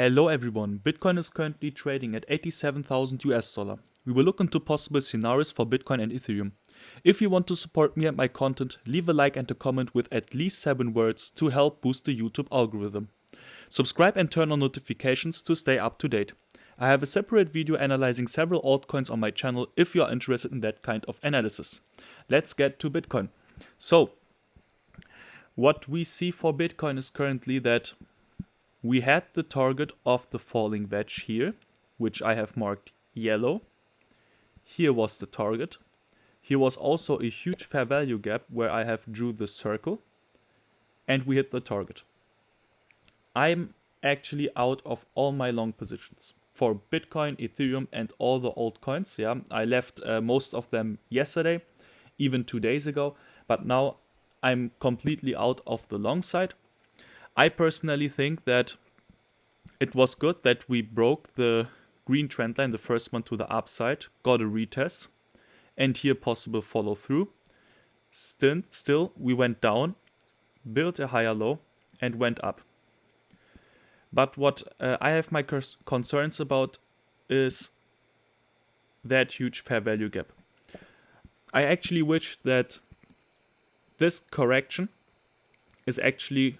Hello everyone, Bitcoin is currently trading at 87,000 US dollar. We will look into possible scenarios for Bitcoin and Ethereum. If you want to support me and my content, leave a like and a comment with at least 7 words to help boost the YouTube algorithm. Subscribe and turn on notifications to stay up to date. I have a separate video analyzing several altcoins on my channel if you are interested in that kind of analysis. Let's get to Bitcoin. So, what we see for Bitcoin is currently that we had the target of the falling wedge here, which I have marked yellow. Here was the target. Here was also a huge fair value gap where I have drew the circle. And we hit the target. I'm actually out of all my long positions for Bitcoin, Ethereum and all the altcoins. Yeah, I left most of them yesterday, even 2 days ago. But now I'm completely out of the long side. I personally think that it was good that we broke the green trend line, the first one to the upside, got a retest, and here possible follow through. Still, we went down, built a higher low, and went up. But what I have my concerns about is that huge fair value gap. I actually wish that this correction is actually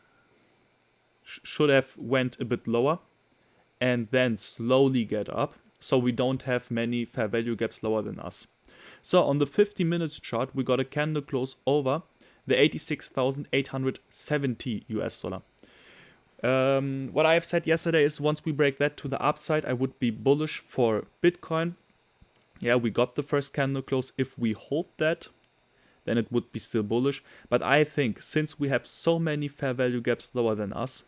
should have went a bit lower and then slowly get up, so we don't have many fair value gaps lower than us. So on the 50 minutes chart, we got a candle close over the 86,870 US dollar. What I have said yesterday is once we break that to the upside, I would be bullish for Bitcoin. Yeah, we got the first candle close. If we hold that, then it would be still bullish. But I think since we have so many fair value gaps lower than us,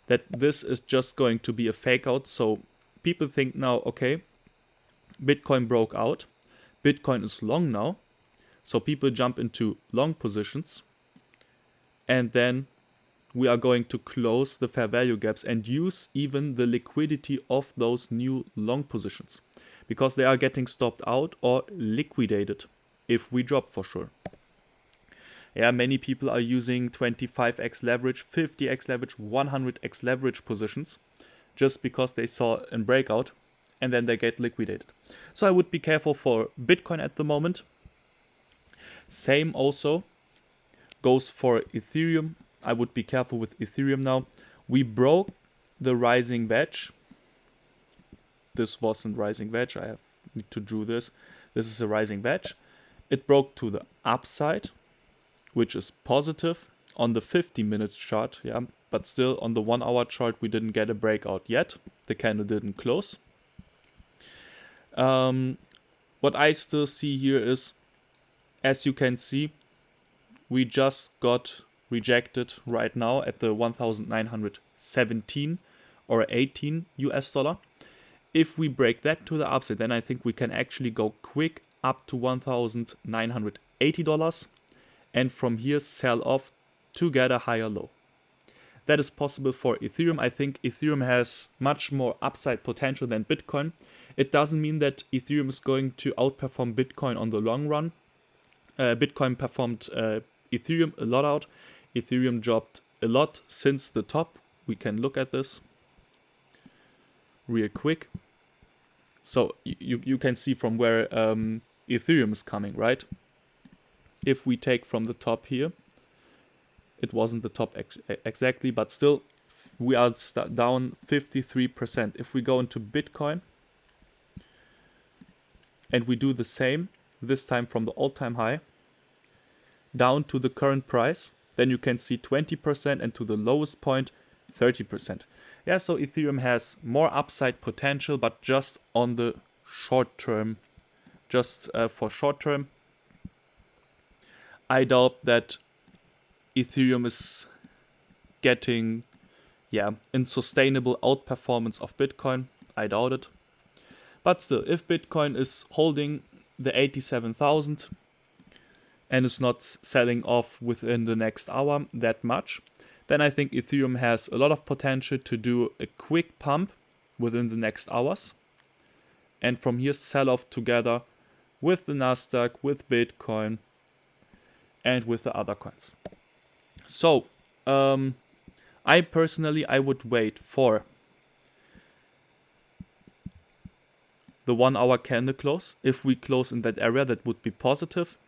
that this is just going to be a fake out. So people think now, okay, Bitcoin broke out. Bitcoin is long now. So people jump into long positions. And then we are going to close the fair value gaps and use even the liquidity of those new long positions. Because they are getting stopped out or liquidated if we drop for sure. Yeah, many people are using 25x leverage, 50x leverage, 100x leverage positions just because they saw a breakout and then they get liquidated. So I would be careful for Bitcoin at the moment. Same also goes for Ethereum. I would be careful with Ethereum now. We broke the rising wedge. This wasn't rising wedge. I need to draw this. This is a rising wedge. It broke to the upside, which is positive on the 50 minutes chart, yeah, but still on the 1 hour chart we didn't get a breakout yet. The candle didn't close. What I still see here is, as you can see, we just got rejected right now at the 1,917 or 18 US dollar. If we break that to the upside, then I think we can actually go quick up to $1,980 and from here sell off to get a higher low. That is possible for Ethereum. I think Ethereum has much more upside potential than Bitcoin. It doesn't mean that Ethereum is going to outperform Bitcoin on the long run. Bitcoin performed Ethereum a lot out. Ethereum dropped a lot since the top. We can look at this real quick. So you can see from where Ethereum is coming, right? If we take from the top here, it wasn't the top exactly, but still we are down 53%. If we go into Bitcoin and we do the same, this time from the all-time high down to the current price, then you can see 20% and to the lowest point 30%. Yeah, so Ethereum has more upside potential, but just on the short term, for short term, I doubt that Ethereum is getting, unsustainable outperformance of Bitcoin. I doubt it. But still, if Bitcoin is holding the 87,000 and is not selling off within the next hour that much, then I think Ethereum has a lot of potential to do a quick pump within the next hours. And from here sell off together with the Nasdaq, with Bitcoin, and with the other coins. So, I personally would wait for the 1 hour candle close. If we close in that area, that would be positive.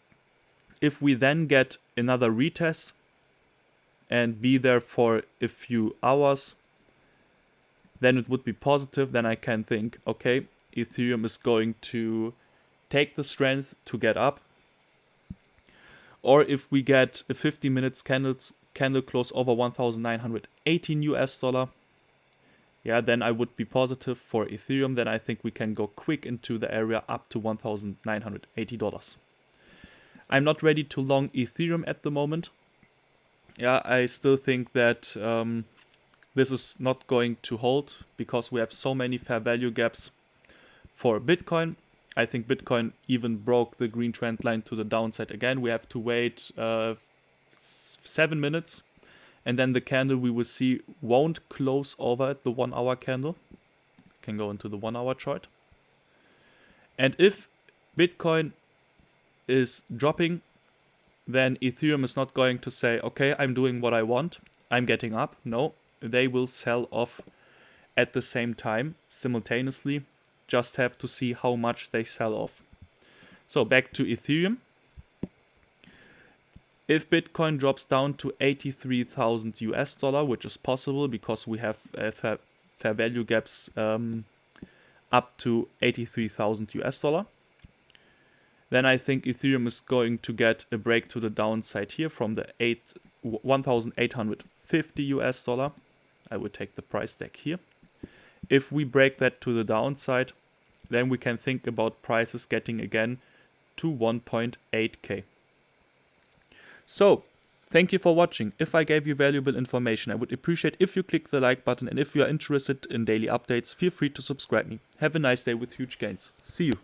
If we then get another retest and be there for a few hours, then it would be positive. Then I can think, okay, Ethereum is going to take the strength to get up. Or if we get a 50 minutes candle close over 1,918 US dollar, yeah, then I would be positive for Ethereum. Then I think we can go quick into the area up to $1,980. I'm not ready to long Ethereum at the moment. Yeah, I still think that this is not going to hold because we have so many fair value gaps for Bitcoin. I think Bitcoin even broke the green trend line to the downside again. We have to wait 7 minutes, and then the candle we will see won't close over at the 1 hour candle. Can go into the 1 hour chart. And if Bitcoin is dropping, then Ethereum is not going to say, okay, I'm doing what I want, I'm getting up. No, they will sell off at the same time, simultaneously. Just have to see how much they sell off. So back to Ethereum. If Bitcoin drops down to 83,000 US dollar, which is possible because we have fair value gaps up to 83,000 US dollar, then I think Ethereum is going to get a break to the downside here from the 1,850 US dollar. I would take the price tag here. If we break that to the downside, then we can think about prices getting again to 1.8k. So, thank you for watching. If I gave you valuable information, I would appreciate if you click the like button, and if you are interested in daily updates, feel free to subscribe me. Have a nice day with huge gains. See you.